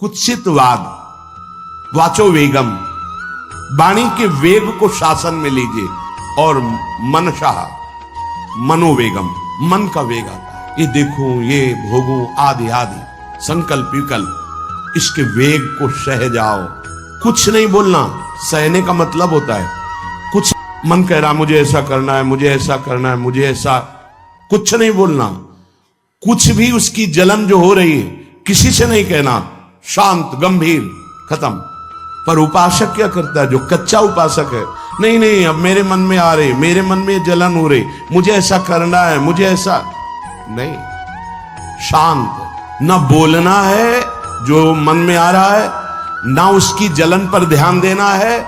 कुत्सितवाद, वाचो वेगम, वाणी के वेग को शासन में लीजिए, और मनशाह, मनोवेगम, मन का वेग आता है। ये देखो, ये भोगो, आदि आदि संकल्प विकल्प, इसके वेग को सह जाओ। कुछ नहीं बोलना, सहने का मतलब होता है कुछ मन कह रहा मुझे ऐसा करना है, मुझे ऐसा करना है, मुझे ऐसा, कुछ नहीं बोलना। कुछ भी उसकी जलन जो हो रही है किसी से नहीं कहना, शांत गंभीर, खत्म। पर उपासक क्या करता है, जो कच्चा उपासक है, नहीं नहीं अब मेरे मन में आ रही, मेरे मन में जलन हो रही, मुझे ऐसा करना है, मुझे ऐसा नहीं। शांत, ना बोलना है जो मन में आ रहा है, ना उसकी जलन पर ध्यान देना है,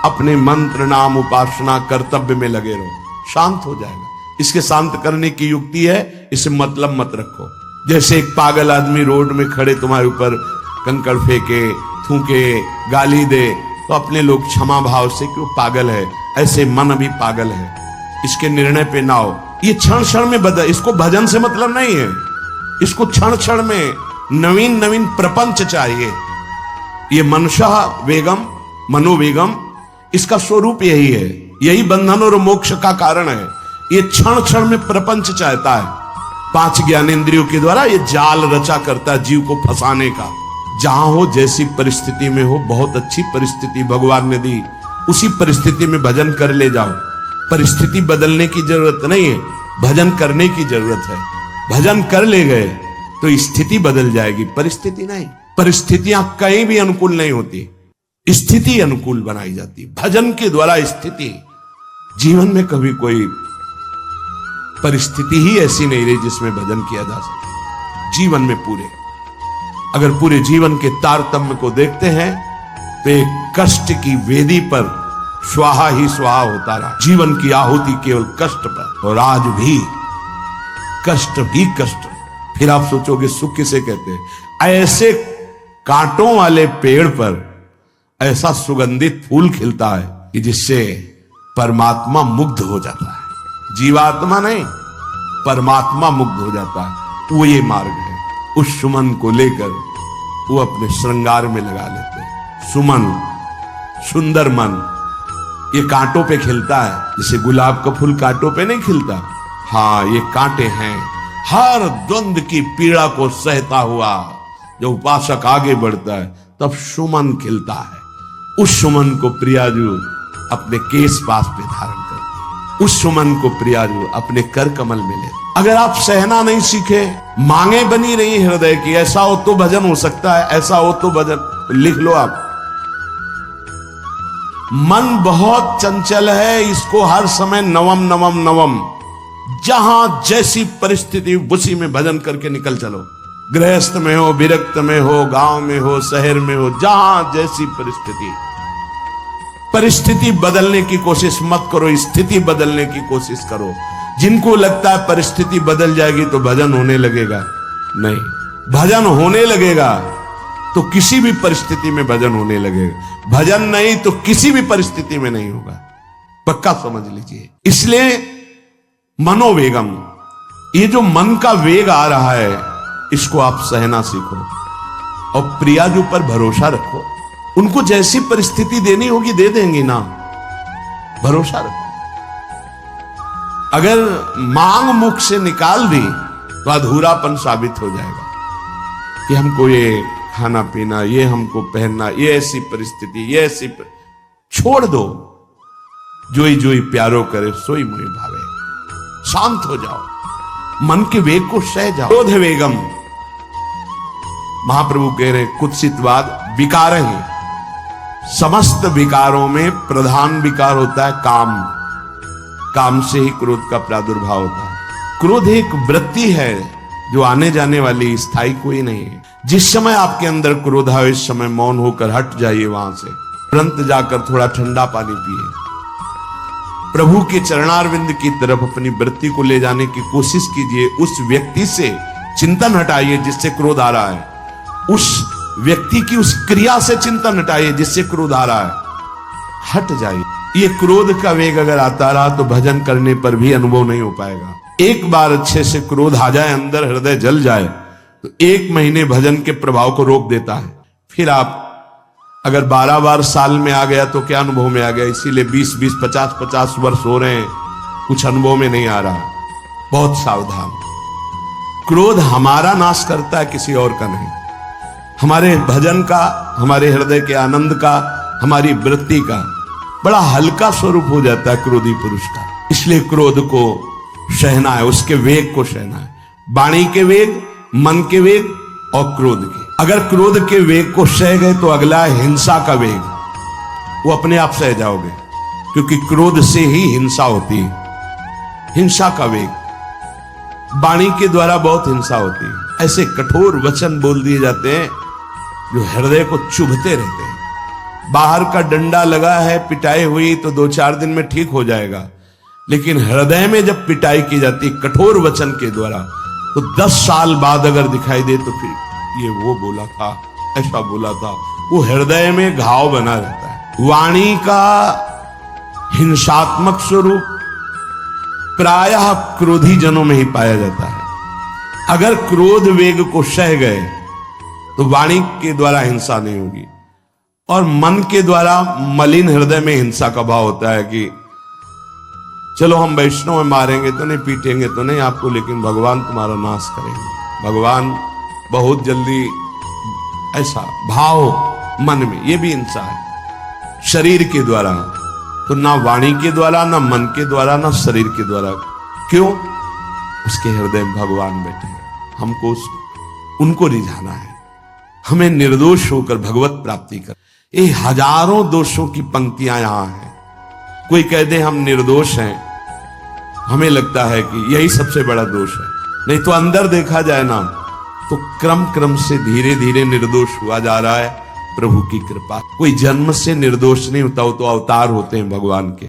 अपने मंत्र नाम उपासना कर्तव्य में लगे रहो, शांत हो जाएगा। इसके शांत करने की युक्ति है, इसे मतलब मत रखो। जैसे एक पागल आदमी रोड में खड़े तुम्हारे ऊपर कंकड़ फेंके, थूके, गाली दे, तो अपने लोग क्षमा भाव से क्यों पागल है, ऐसे मन भी पागल है, इसके निर्णय पे ना हो। ये क्षण क्षण में बदल, इसको भजन से मतलब नहीं है, इसको क्षण क्षण में नवीन नवीन प्रपंच चाहिए। ये मनशा वेगम, मनोवेगम, इसका स्वरूप यही है, यही बंधन और मोक्ष का कारण है। ये क्षण क्षण में प्रपंच चाहता है, 5 ज्ञानेंद्रियों के द्वारा ये जाल रचा करता है जीव को फंसाने का। जहां हो, जैसी परिस्थिति में हो, बहुत अच्छी परिस्थिति भगवान ने दी, उसी परिस्थिति में भजन कर ले जाओ। परिस्थिति बदलने की जरूरत नहीं है, भजन करने की जरूरत है। भजन कर ले गए तो स्थिति बदल जाएगी, परिस्थिति नहीं। परिस्थितियां कहीं भी अनुकूल नहीं होती, स्थिति अनुकूल बनाई जाती। भजन के द्वारा स्थिति, जीवन में कभी कोई परिस्थिति ही ऐसी नहीं रही जिसमें भजन किया जा सके। जीवन में पूरे, अगर पूरे जीवन के तारतम्य को देखते हैं तो एक कष्ट की वेदी पर स्वाहा ही स्वाहा होता रहा, जीवन की आहुति केवल कष्ट पर, और आज भी कष्ट ही कष्ट। फिर आप सोचोगे सुख किसे कहते हैं? ऐसे कांटों वाले पेड़ पर ऐसा सुगंधित फूल खिलता है कि जिससे परमात्मा मुग्ध हो जाता है। जीवात्मा नहीं, परमात्मा मुग्ध हो जाता है। वो ये मार्ग है। उस सुमन को लेकर वो अपने श्रृंगार में लगा लेते हैं। सुमन, सुंदर मन, ये कांटों पे खिलता है, जैसे गुलाब का फूल कांटों पे नहीं खिलता। हाँ, ये कांटे हैं। हर द्वंद की पीड़ा को सहता हुआ जब उपासक आगे बढ़ता है तब सुमन खिलता है। उस सुमन को प्रियाजू अपने केश पास पे धारण करती, उस सुमन को प्रियाजू अपने कर कमल में ले। अगर आप सहना नहीं सीखे, मांगे बनी रही हृदय की, ऐसा हो तो भजन हो सकता है, ऐसा हो तो भजन, लिख लो आप। मन बहुत चंचल है, इसको हर समय नवम नवम नवम, जहां जैसी परिस्थिति उसी में भजन करके निकल चलो। गृहस्थ में हो, विरक्त में हो, गांव में हो, शहर में हो, जहां जैसी परिस्थिति, परिस्थिति बदलने की कोशिश मत करो, स्थिति बदलने की कोशिश करो। जिनको लगता है परिस्थिति बदल जाएगी तो भजन होने लगेगा, नहीं, भजन होने लगेगा तो किसी भी परिस्थिति में भजन होने लगेगा। भजन नहीं तो किसी भी परिस्थिति में नहीं होगा, पक्का समझ लीजिए। इसलिए मनोवेगम, ये जो मन का वेग आ रहा है, इसको आप सहना सीखो और प्रियाजू पर भरोसा रखो। उनको जैसी परिस्थिति देनी होगी दे देंगी ना, भरोसा रखो। अगर मांग मुख से निकाल दी तो अधूरापन साबित हो जाएगा कि हमको ये खाना पीना, ये हमको पहनना, ये ऐसी परिस्थिति, ये ऐसी छोड़ दो। जोई जोई प्यारो करे सोई मोहि भावे। शांत हो जाओ, मन के वेग को सह जाओ। क्रोध वेगम, महाप्रभु कह रहे कुत्सितवाद विकार है। समस्त विकारों में प्रधान विकार होता है काम। काम से ही क्रोध का प्रादुर्भाव होता है। क्रोध एक वृत्ति है जो आने जाने वाली, स्थायी कोई नहीं है। जिस समय आपके अंदर क्रोध आए, इस समय मौन होकर हट जाइए वहां से, तुरंत जाकर थोड़ा ठंडा पानी पिए। प्रभु के चरणारविंद की तरफ अपनी वृत्ति को ले जाने की कोशिश कीजिए। उस व्यक्ति से चिंतन हटाइए जिससे क्रोध आ रहा है, उस व्यक्ति की उस क्रिया से चिंतन हटाइए जिससे क्रोध आ रहा है, हट जाइए। ये क्रोध का वेग अगर आता रहा तो भजन करने पर भी अनुभव नहीं हो पाएगा। एक बार अच्छे से क्रोध आ जाए, अंदर हृदय जल जाए, तो 1 महीने भजन के प्रभाव को रोक देता है। फिर आप अगर 12 बार साल में आ गया तो क्या अनुभव में आ गया, इसीलिए 20-20, 50-50 वर्ष हो रहे हैं, कुछ अनुभव में नहीं आ रहा। बहुत सावधान। क्रोध हमारा नाश करता है, किसी और का नहीं। हमारे भजन का, हमारे हृदय के आनंद का, हमारी वृत्ति का बड़ा हल्का स्वरूप हो जाता है क्रोधी पुरुष का। इसलिए क्रोध को सहना है, उसके वेग को सहना है। वाणी के वेग, मन के वेग और क्रोध के। अगर क्रोध के वेग को सह गए तो अगला है हिंसा का वेग, वो अपने आप सह जाओगे, क्योंकि क्रोध से ही हिंसा होती है। हिंसा का वेग, वाणी के द्वारा बहुत हिंसा होती है। ऐसे कठोर वचन बोल दिए जाते हैं जो हृदय को चुभते रहते हैं। बाहर का डंडा लगा है, पिटाई हुई तो 2-4 दिन में ठीक हो जाएगा, लेकिन हृदय में जब पिटाई की जाती कठोर वचन के द्वारा तो 10 साल बाद अगर दिखाई दे तो फिर ये वो बोला था, ऐसा बोला था, वो हृदय में घाव बना रहता है। वाणी का हिंसात्मक स्वरूप प्रायः क्रोधी जनों में ही पाया जाता है। अगर क्रोध वेग को सह गए तो वाणी के द्वारा हिंसा नहीं होगी, और मन के द्वारा मलिन हृदय में हिंसा का भाव होता है कि चलो हम वैष्णव में मारेंगे तो नहीं, पीटेंगे तो नहीं आपको, लेकिन भगवान तुम्हारा नाश करेंगे। भगवान बहुत जल्दी, ऐसा भाव मन में, ये भी हिंसा है। शरीर के द्वारा तो ना वाणी के द्वारा, ना मन के द्वारा, ना शरीर के द्वारा। क्यों? उसके हृदय में भगवान बैठे हैं, हमको उनको रिझाना है, हमें निर्दोष होकर भगवत प्राप्ति कर। ये हजारों दोषों की पंक्तियां यहां हैं। कोई कह दे हम निर्दोष हैं, हमें लगता है कि यही सबसे बड़ा दोष है। नहीं तो अंदर देखा जाए ना तो क्रम क्रम से धीरे धीरे निर्दोष हुआ जा रहा है। प्रभु की कृपा। कोई जन्म से निर्दोष नहीं होता, वो तो अवतार होते हैं भगवान के।